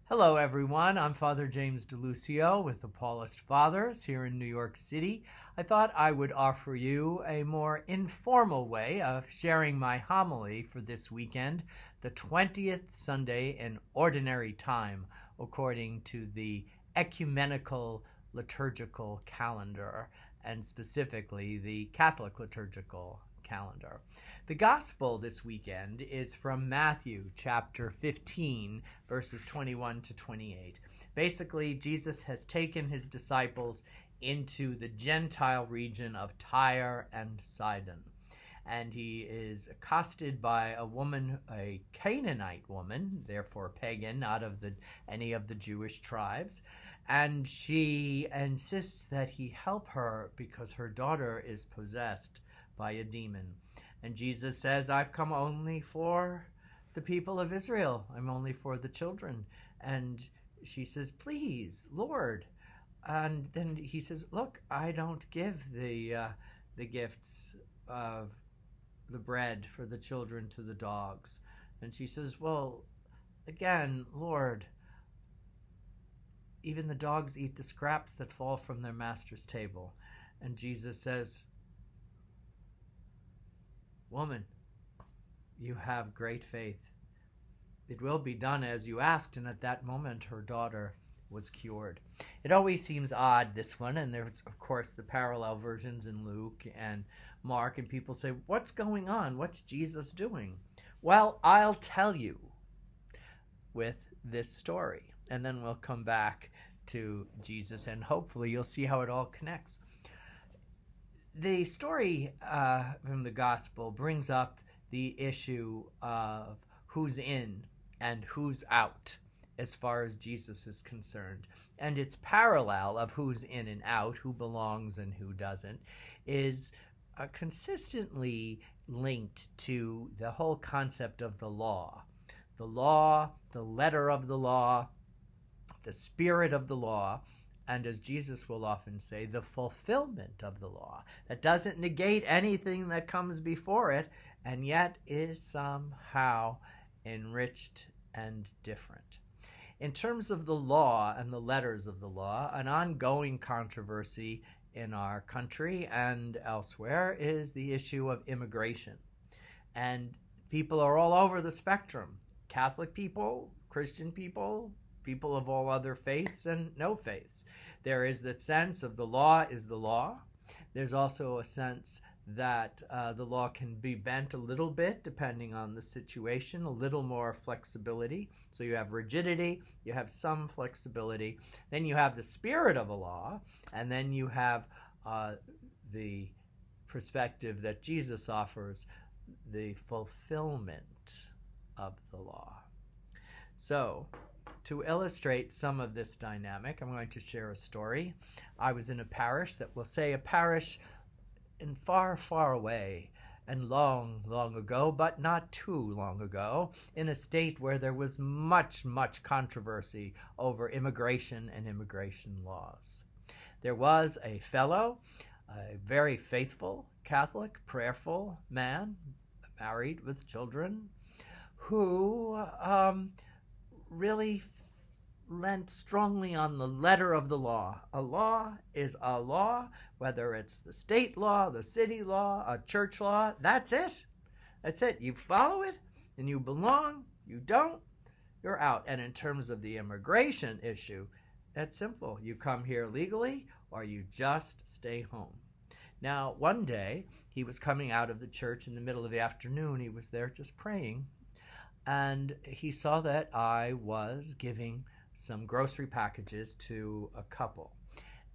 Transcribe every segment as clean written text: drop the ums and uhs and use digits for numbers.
Hello, everyone. I'm Father James DiLuzio with the Paulist Fathers here in New York City. I thought I would offer you a more informal way of sharing my homily for this weekend, the 20th Sunday in Ordinary Time, according to the ecumenical liturgical calendar, and specifically the Catholic liturgical calendar. The gospel this weekend is from Matthew chapter 15, verses 21 to 28. Basically, Jesus has taken his disciples into the Gentile region of Tyre and Sidon. And he is accosted by a woman, a Canaanite woman, therefore pagan, not of any of the Jewish tribes. And she insists that he help her because her daughter is possessed by a demon. And Jesus says, I've come only for the people of Israel. I'm only for the children. And she says, please, Lord. And then he says, look, I don't give the gifts of the bread for the children to the dogs. And she says, well, again, Lord, even the dogs eat the scraps that fall from their master's table. And Jesus says, woman, you have great faith. It will be done as you asked. And at that moment, her daughter was cured. It always seems odd, this one, and there's, of course, the parallel versions in Luke and Mark, and people say, what's going on? What's Jesus doing? Well, I'll tell you with this story, and then we'll come back to Jesus, and hopefully you'll see how it all connects. The story from the gospel brings up the issue of who's in and who's out as far as Jesus is concerned. And its parallel of who's in and out, who belongs and who doesn't, is consistently linked to the whole concept of the law. The law, the letter of the law, the spirit of the law, and as Jesus will often say, the fulfillment of the law. That doesn't negate anything that comes before it, and yet is somehow enriched and different. In terms of the law and the letters of the law, an ongoing controversy in our country and elsewhere is the issue of immigration. And people are all over the spectrum. Catholic people, Christian people, people of all other faiths and no faiths. There is that sense of the law is the law. There's also a sense that the law can be bent a little bit depending on the situation, a little more flexibility. So you have rigidity, you have some flexibility. Then you have the spirit of a law, and then you have the perspective that Jesus offers, the fulfillment of the law. So, to illustrate some of this dynamic, I'm going to share a story. I was in a parish that will say a parish in far, far away and long, long ago, but not too long ago, in a state where there was much, much controversy over immigration and immigration laws. There was a fellow, a very faithful Catholic, prayerful man, married with children, who really lent strongly on the letter of the law. A law is a law, whether it's the state law, the city law, a church law. That's it. That's it. You follow it and you belong. You don't, you're out. And in terms of the immigration issue, it's simple. You come here legally or you just stay home. Now, one day, he was coming out of the church in the middle of the afternoon. He was there just praying. And he saw that I was giving some grocery packages to a couple.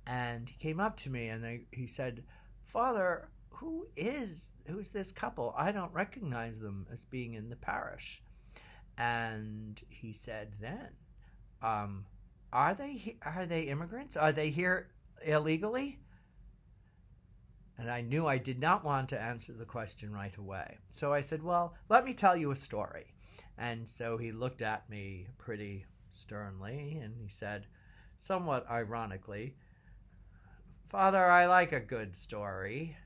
And he came up to me and he said, Father, who's this couple? I don't recognize them as being in the parish. And he said then, are they immigrants? Are they here illegally? And I knew I did not want to answer the question right away. So I said, well, let me tell you a story. And so he looked at me pretty sternly and he said, somewhat ironically, Father, I like a good story.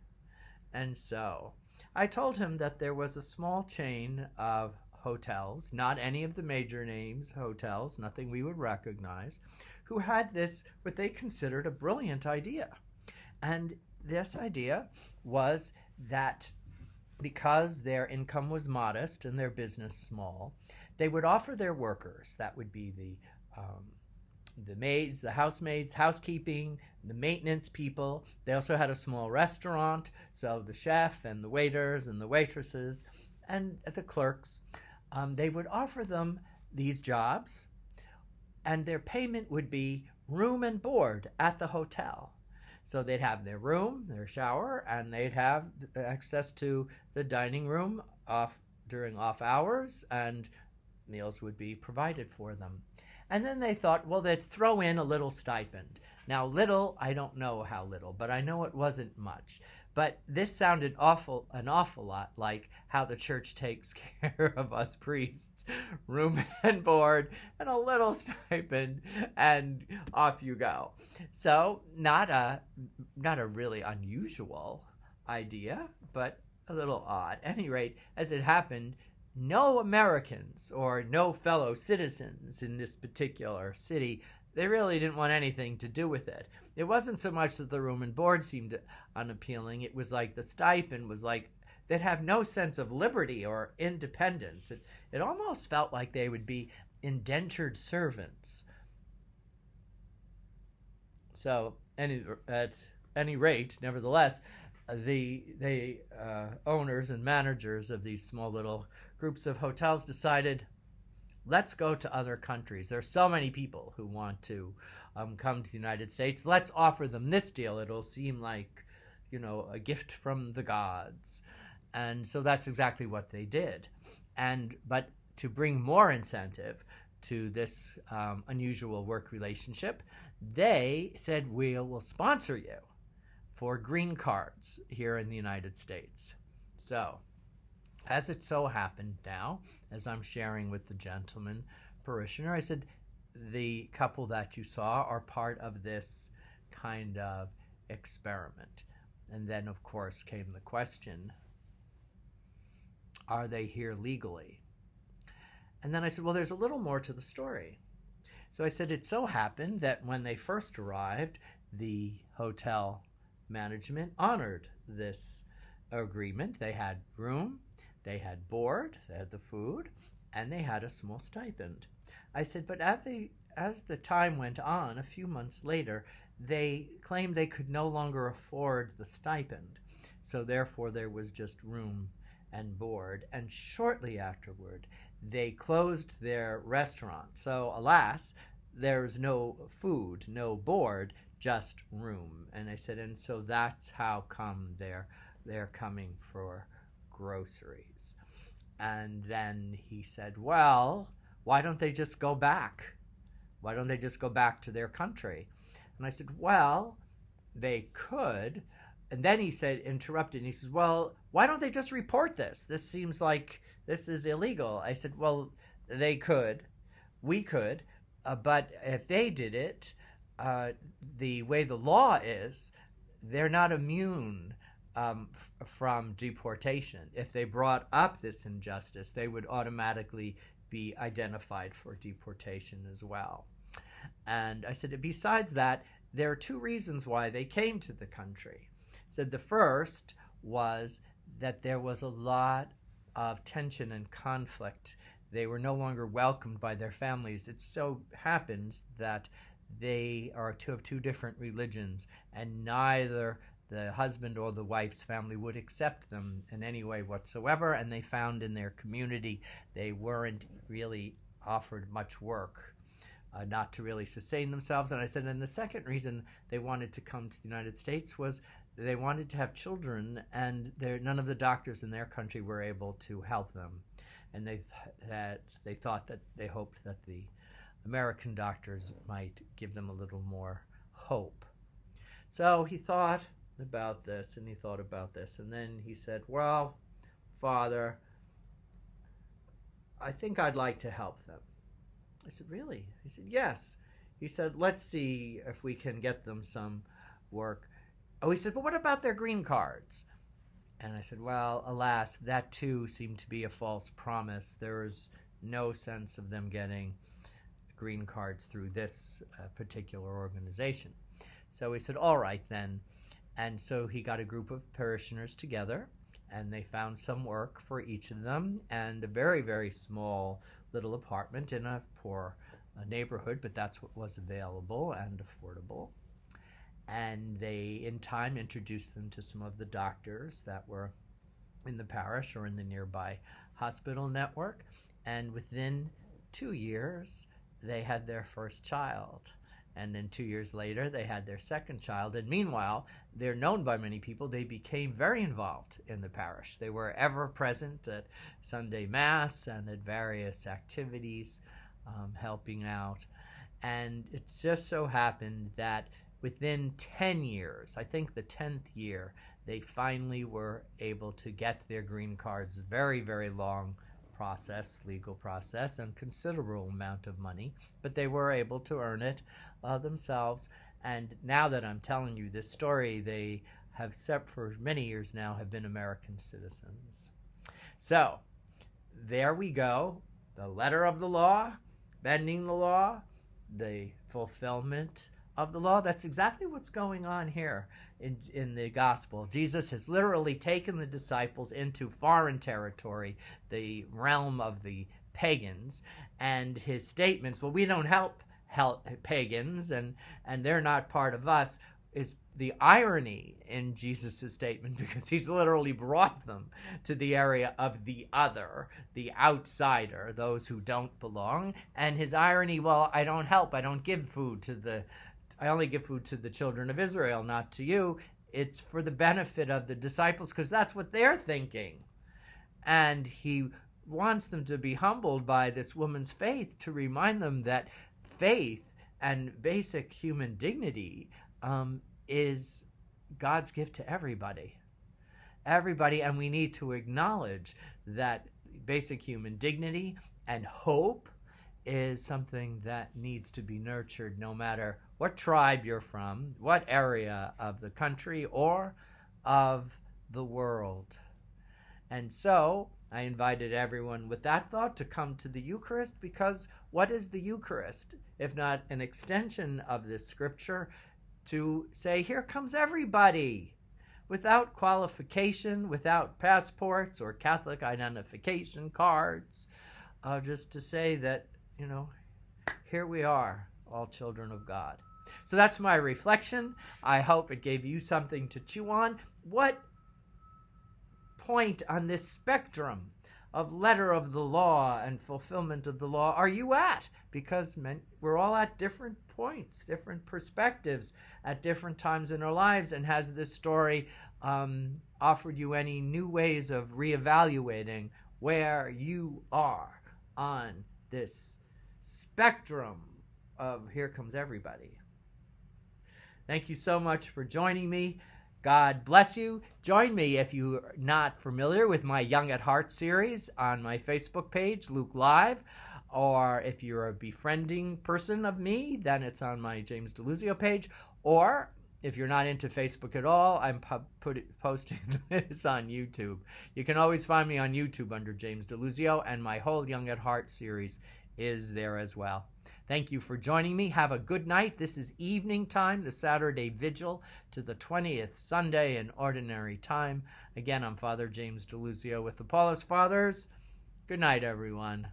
And so I told him that there was a small chain of hotels, not any of the major names hotels, nothing we would recognize, who had this, what they considered a brilliant idea. And this idea was that because their income was modest and their business small, they would offer their workers, that would be the maids, the housemaids, housekeeping, the maintenance people. They also had a small restaurant, so the chef and the waiters and the waitresses and the clerks, they would offer them these jobs, and their payment would be room and board at the hotel. So they'd have their room, their shower, and they'd have access to the dining room during off hours, and meals would be provided for them. And then they thought, well, they'd throw in a little stipend. Now, little, I don't know how little, but I know it wasn't much. But this sounded an awful lot like how the church takes care of us priests. Room and board and a little stipend, and off you go. So not a really unusual idea, but a little odd. At any rate, as it happened, no Americans or no fellow citizens in this particular city, they really didn't want anything to do with it. It wasn't so much that the room and board seemed unappealing. It was like the stipend was like they'd have no sense of liberty or independence. It almost felt like they would be indentured servants. So at any rate, nevertheless, the owners and managers of these small little groups of hotels decided, let's go to other countries. There are so many people who want to come to the United States. Let's offer them this deal. It'll seem like, a gift from the gods. And so that's exactly what they did. But to bring more incentive to this unusual work relationship, they said, we'll sponsor you for green cards here in the United States. So, as it so happened now, as I'm sharing with the gentleman parishioner, I said, the couple that you saw are part of this kind of experiment. And then, of course, came the question, are they here legally? And then I said, well, there's a little more to the story. So I said, it so happened that when they first arrived, the hotel management honored this agreement. They had room, they had board, they had the food, and they had a small stipend. I said, but as the time went on, a few months later, they claimed they could no longer afford the stipend. So therefore, there was just room and board. And shortly afterward, they closed their restaurant. So alas, there's no food, no board, just room. And I said, and so that's how come they're coming for groceries. And then he said, well, why don't they just go back? Why don't they just go back to their country? And I said, well, they could. And then he said, interrupted, and he says, well, why don't they just report this? This seems like this is illegal. I said, well, they could. We could. But if they did it, the way the law is, they're not immune from deportation. If they brought up this injustice, they would automatically be identified for deportation as well. And I said, besides that, there are two reasons why they came to the country. I said the first was that there was a lot of tension and conflict. They were no longer welcomed by their families. It so happens that they are of two different religions, and neither the husband or the wife's family would accept them in any way whatsoever, and they found in their community they weren't really offered much work, not to really sustain themselves. And I said, and the second reason they wanted to come to the United States was they wanted to have children, and none of the doctors in their country were able to help them. And they hoped that the American doctors might give them a little more hope. So he thought about this, and he thought about this, and then he said, well, Father, I think I'd like to help them. I said, really? He said, yes. He said, let's see if we can get them some work. Oh, he said, but what about their green cards? And I said, well, alas, that too seemed to be a false promise. There was no sense of them getting green cards through this particular organization. So he said, all right then. And so he got a group of parishioners together, and they found some work for each of them, and a very, very small little apartment in a poor neighborhood, but that's what was available and affordable. And they, in time, introduced them to some of the doctors that were in the parish or in the nearby hospital network. And within 2 years, they had their first child. And then 2 years later, they had their second child. And meanwhile, they're known by many people. They became very involved in the parish. They were ever present at Sunday Mass and at various activities, helping out. And it just so happened that within 10 years, I think the 10th year, they finally were able to get their green cards. Very, very long process, legal process, and considerable amount of money, but they were able to earn it themselves. And now that I'm telling you this story, they have, for many years now, have been American citizens. So there we go. The letter of the law, bending the law, the fulfillment of the law. That's exactly what's going on here in the gospel. Jesus has literally taken the disciples into foreign territory, the realm of the pagans, and his statements, well, we don't help pagans, and they're not part of us, is the irony in Jesus' statement, because he's literally brought them to the area of the other, the outsider, those who don't belong. And his irony, well, I don't help, I only give food to the children of Israel, not to you. It's for the benefit of the disciples, because that's what they're thinking. And he wants them to be humbled by this woman's faith, to remind them that faith and basic human dignity is God's gift to everybody. Everybody, and we need to acknowledge that basic human dignity and hope is something that needs to be nurtured no matter what tribe you're from, what area of the country or of the world. And so I invited everyone with that thought to come to the Eucharist, because what is the Eucharist if not an extension of this scripture to say, here comes everybody, without qualification, without passports or Catholic identification cards, just to say that, here we are, all children of God. So that's my reflection. I hope it gave you something to chew on. What point on this spectrum of letter of the law and fulfillment of the law are you at? Because we're all at different points, different perspectives at different times in our lives. And has this story offered you any new ways of reevaluating where you are on this spectrum of here comes everybody? Thank you so much for joining me. God bless you. Join me if you're not familiar with my Young at Heart series on my Facebook page, Luke Live, or if you're a befriending person of me, then it's on my James DiLuzio page, or if you're not into Facebook at all, I'm posting this on YouTube. You can always find me on YouTube under James DiLuzio, and my whole Young at Heart series is there as well. Thank you for joining me. Have a good night. This is evening time, the Saturday vigil to the 20th Sunday in ordinary time. Again, I'm Father James DiLuzio with the Paulist Fathers. Good night, everyone.